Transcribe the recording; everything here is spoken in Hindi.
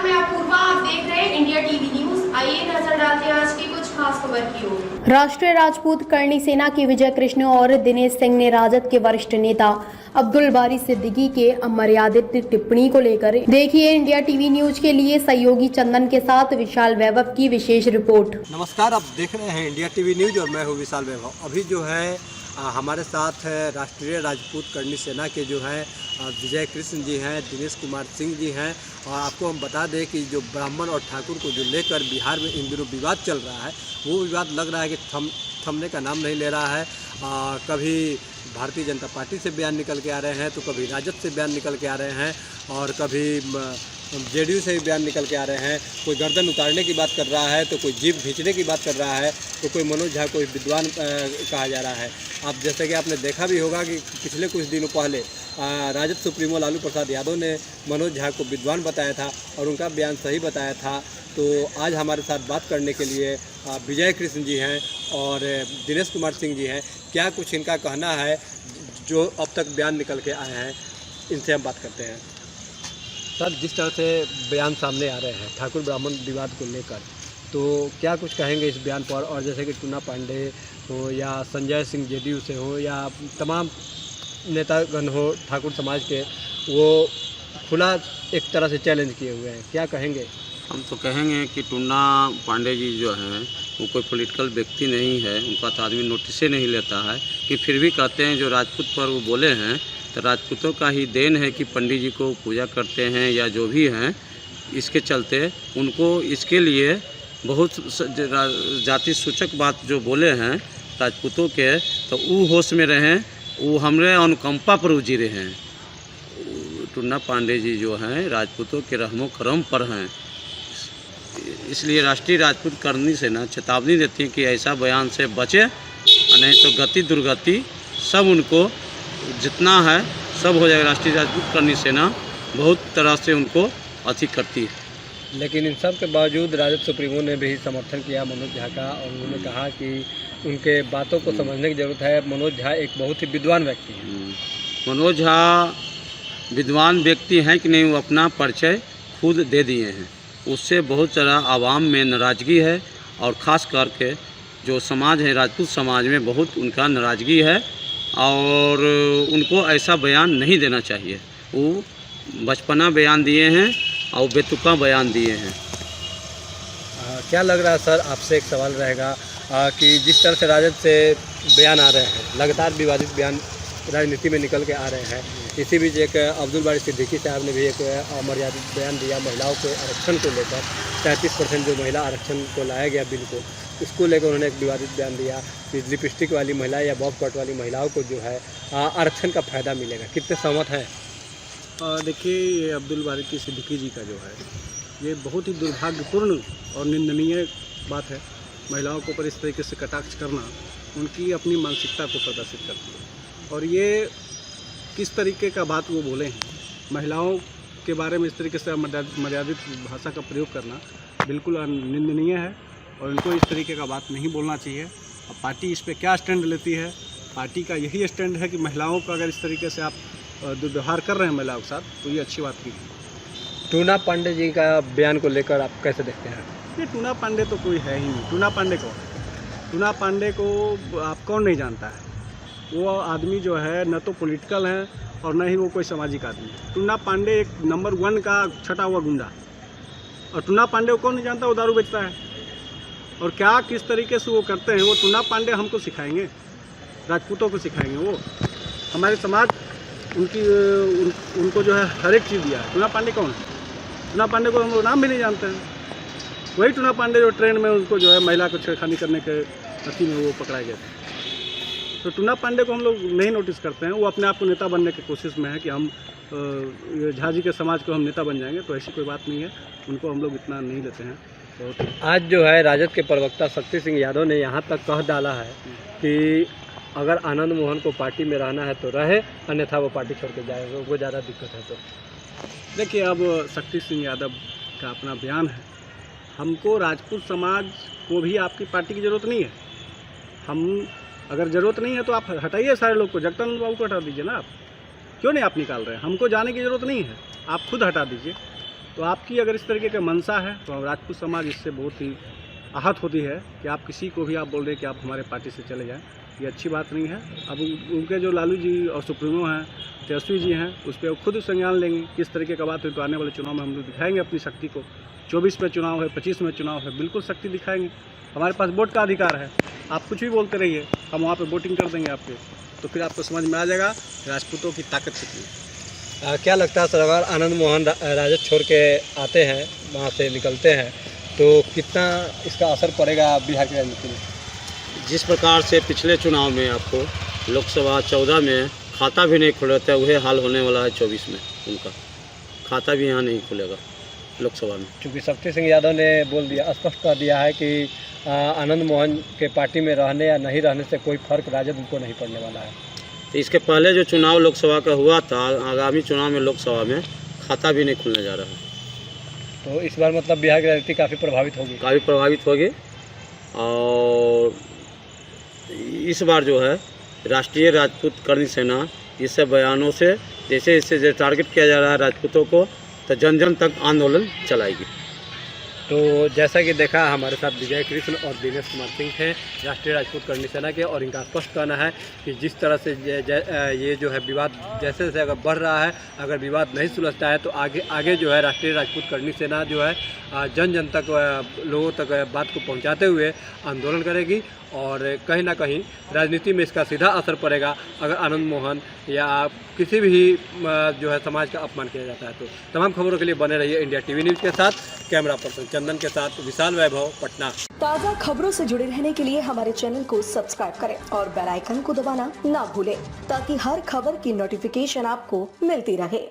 मैं अपूर्वा, आप देख रहे हैं इंडिया टीवी न्यूज। आइए नजर डालते हैं आज की कुछ खास खबर की ओर। राष्ट्रीय राजपूत करणी सेना के विजय कृष्ण और दिनेश सिंह ने राजद के वरिष्ठ नेता अब्दुल बारी सिद्दीकी के अमर्यादित टिप्पणी को लेकर देखिए इंडिया टीवी न्यूज के लिए सहयोगी चंदन के साथ विशाल वैभव की विशेष रिपोर्ट। नमस्कार, आप देख रहे हैं इंडिया टीवी न्यूज और मैं हूँ विशाल वैभव। अभी जो है हमारे साथ राष्ट्रीय राजपूत करणी सेना के जो हैं विजय कृष्ण जी हैं, दिनेश कुमार सिंह जी हैं। और आपको हम बता दें कि जो ब्राह्मण और ठाकुर को जो लेकर बिहार में इन दिनों विवाद चल रहा है, वो विवाद लग रहा है कि थमने का नाम नहीं ले रहा है। कभी भारतीय जनता पार्टी से बयान निकल के आ रहे हैं, तो कभी राजद से बयान निकल के आ रहे हैं, और कभी जेडीयू से भी बयान निकल के आ रहे हैं। कोई गर्दन उतारने की बात कर रहा है, तो कोई जीभ खींचने की बात कर रहा है, तो कोई मनोज झा कोई विद्वान कहा जा रहा है। आप जैसे कि आपने देखा भी होगा कि पिछले कुछ दिनों पहले राजद सुप्रीमो लालू प्रसाद यादव ने मनोज झा को विद्वान बताया था और उनका बयान सही बताया था। तो आज हमारे साथ बात करने के लिए विजय कृष्ण जी हैं और दिनेश कुमार सिंह जी हैं। क्या कुछ इनका कहना है जो अब तक बयान निकल के आए हैं, इनसे हम बात करते हैं। सर, जिस तरह से बयान सामने आ रहे हैं ठाकुर ब्राह्मण विवाद को लेकर, तो क्या कुछ कहेंगे इस बयान पर? और जैसे कि टूना पांडे हो या संजय सिंह जेडीयू से हो या तमाम नेतागण हो ठाकुर समाज के, वो खुला एक तरह से चैलेंज किए हुए हैं, क्या कहेंगे? हम तो कहेंगे कि टूना पांडे जी जो हैं वो कोई पॉलिटिकल व्यक्ति नहीं है, उनका तो आदमी नोटिस नहीं लेता है, कि फिर भी कहते हैं जो राजपूत पर वो बोले हैं तो राजपूतों का ही देन है कि पंडित जी को पूजा करते हैं या जो भी हैं। इसके चलते उनको इसके लिए बहुत जाति सूचक बात जो बोले हैं राजपूतों के, तो वो होश में रहें, वो हमरे अनुकंपा पर उजी रहे हैं। टूना पांडे जी जो हैं राजपूतों के रहमो करम पर हैं, इसलिए राष्ट्रीय राजपूत करणी सेना चेतावनी देती है कि ऐसा बयान से बचे, नहीं तो गति दुर्गति सब उनको जितना है सब हो जाएगा। राष्ट्रीय राजपूत करणी सेना बहुत तरह से उनको अति करती है। लेकिन इन सब के बावजूद राजद सुप्रीमो ने भी समर्थन किया मनोज झा का, और उन्होंने कहा कि उनके बातों को समझने की ज़रूरत है। मनोज झा एक बहुत ही विद्वान व्यक्ति हैं। मनोज झा विद्वान व्यक्ति हैं कि नहीं, वो अपना परिचय खुद दे दिए हैं। उससे बहुत सारा आवाम में नाराज़गी है, और ख़ास करके जो समाज है राजपूत समाज में बहुत उनका नाराज़गी है, और उनको ऐसा बयान नहीं देना चाहिए। वो बचपना बयान दिए हैं और बेतुका बयान दिए हैं। क्या लग रहा है सर, आपसे एक सवाल रहेगा कि जिस तरह से राजद से बयान आ रहे हैं, लगातार विवादित बयान राजनीति में निकल के आ रहे हैं, इसी बीच एक अब्दुल बारी सिद्दीकी साहब ने भी एक अमर्यादित बयान दिया महिलाओं के आरक्षण को लेकर। 33% जो महिला आरक्षण को लाया गया बिल को, इसको लेकर उन्होंने एक विवादित बयान दिया कि लिपस्टिक वाली महिला या बॉब कट वाली महिलाओं को जो है आरक्षण का फ़ायदा मिलेगा। कितने सहमत हैं? देखिए, ये अब्दुल बारी सिद्दीकी जी का जो है ये बहुत ही दुर्भाग्यपूर्ण और निंदनीय बात है। महिलाओं को पर इस तरीके से कटाक्ष करना उनकी अपनी मानसिकता को प्रदर्शित करती है। और ये किस तरीके का बात वो बोले हैं, महिलाओं के बारे में इस तरीके से मर्यादित भाषा का प्रयोग करना बिल्कुल निंदनीय है, और इनको इस तरीके का बात नहीं बोलना चाहिए। अब पार्टी इस पर क्या स्टैंड लेती है? पार्टी का यही स्टैंड है कि महिलाओं का अगर इस तरीके से आप दुर्व्यवहार कर रहे हैं महिलाओं के साथ, तो ये अच्छी बात नहीं है। टूना पांडे जी का बयान को लेकर आप कैसे देखते हैं? ये टूना पांडे तो कोई है ही नहीं। टूना पांडे कौन है? टूना पांडे को आप कौन नहीं जानता है? वो आदमी जो है न तो पॉलिटिकल है और न ही वो कोई सामाजिक आदमी है। टूना पांडे एक नंबर 1 का छटा हुआ गुंडा, और टूना पांडे को कौन नहीं जानता? वो दारू बेचता है, और क्या किस तरीके से वो करते हैं वो टूना पांडे हमको सिखाएंगे, राजपूतों को सिखाएंगे। वो हमारे समाज उनको जो है हर एक चीज़ दिया है। टूना पांडे कौन है? टूना पांडे को हम लोग नाम भी नहीं जानते हैं। वही टूना पांडे जो ट्रेन में उनको जो है महिला को छेड़खानी करने के अथी में वो पकड़ाए गए थे। तो टूना पांडे को हम लोग नहीं नोटिस करते हैं। वो अपने आप को नेता बनने की कोशिश में है कि हम झा जी के समाज को हम नेता बन जाएंगे, तो ऐसी कोई बात नहीं है। उनको हम लोग इतना नहीं लेते हैं। तो आज जो है राजद के प्रवक्ता शक्ति सिंह यादव ने यहाँ तक कह डाला है कि अगर आनंद मोहन को पार्टी में रहना है तो रहे, अन्यथा वो पार्टी छोड़ के जाएगा, वो ज़्यादा दिक्कत है। तो देखिए, अब शक्ति सिंह यादव का अपना बयान है। हमको राजपूत समाज को भी आपकी पार्टी की ज़रूरत नहीं है। हम अगर ज़रूरत नहीं है तो आप हटाइए सारे लोग को। जगदानंद बाबू को हटा दीजिए ना। आप क्यों नहीं आप निकाल रहे हैं? हमको जाने की ज़रूरत नहीं है, आप खुद हटा दीजिए। तो आपकी अगर इस तरीके का मंशा है तो राजपूत समाज इससे बहुत ही आहत होती है कि आप किसी को भी आप बोल रहे हैं कि आप हमारे पार्टी से चले जाएं, ये अच्छी बात नहीं है। अब उनके जो लालू जी और सुप्रीमो हैं, तेजस्वी जी हैं, उस पर खुद संज्ञान लेंगे। किस तरीके का बात है तो आने वाले चुनाव में हम लोग दिखाएंगे अपनी शक्ति को। 24 में चुनाव है, 25 में चुनाव है, बिल्कुल शक्ति दिखाएंगे। हमारे पास वोट का अधिकार है, आप कुछ भी बोलते रहिए, हम वहाँ पे वोटिंग कर देंगे आपके, तो फिर आपको समझ में आ जाएगा राजपूतों की ताकत कितनी है। क्या लगता है सर, अगर आनंद मोहन राजद छोड़ के आते हैं, वहाँ से निकलते हैं, तो कितना इसका असर पड़ेगा बिहार की राजनीति में? जिस प्रकार से पिछले चुनाव में आपको लोकसभा 14 में खाता भी नहीं खुला था, वही हाल होने वाला है 24 में। उनका खाता भी यहाँ नहीं खुलेगा लोकसभा में। चूँकि शक्ति सिंह यादव ने बोल दिया, स्पष्ट कर दिया है कि आनंद मोहन के पार्टी में रहने या नहीं रहने से कोई फर्क राजद उनको नहीं पड़ने वाला है। तो इसके पहले जो चुनाव लोकसभा का हुआ था, आगामी चुनाव में लोकसभा में खाता भी नहीं खुलने जा रहा है। तो इस बार मतलब बिहार की राजनीति काफ़ी प्रभावित होगी। काफ़ी प्रभावित होगी। और इस बार जो है राष्ट्रीय राजपूत कर्ण सेना इस बयानों से जैसे इससे टारगेट किया जा रहा है राजपूतों को, तो जन जन तक आंदोलन चलाएगी। तो जैसा कि देखा, हमारे साथ विजय कृष्ण और दिनेश कुमार सिंह हैं राष्ट्रीय राजपूत कर्णी सेना के, और इनका स्पष्ट कहना है कि जिस तरह से ये जो है विवाद जैसे जैसे अगर बढ़ रहा है, अगर विवाद नहीं सुलझता है तो आगे जो है राष्ट्रीय राजपूत कर्णी सेना जो है जन जन तक लोगों तक बात को पहुंचाते हुए आंदोलन करेगी। और कहीं ना कहीं राजनीति में इसका सीधा असर पड़ेगा अगर आनंद मोहन या किसी भी जो है समाज का अपमान किया जाता है। तो तमाम खबरों के लिए बने रहिए इंडिया टीवी न्यूज़ के साथ। कैमरा पर्सन चंदन के साथ विशाल वैभव, पटना। ताज़ा खबरों से जुड़े रहने के लिए हमारे चैनल को सब्सक्राइब करें और बेल आइकन को दबाना ना भूलें, ताकि हर खबर की नोटिफिकेशन आपको मिलती रहे।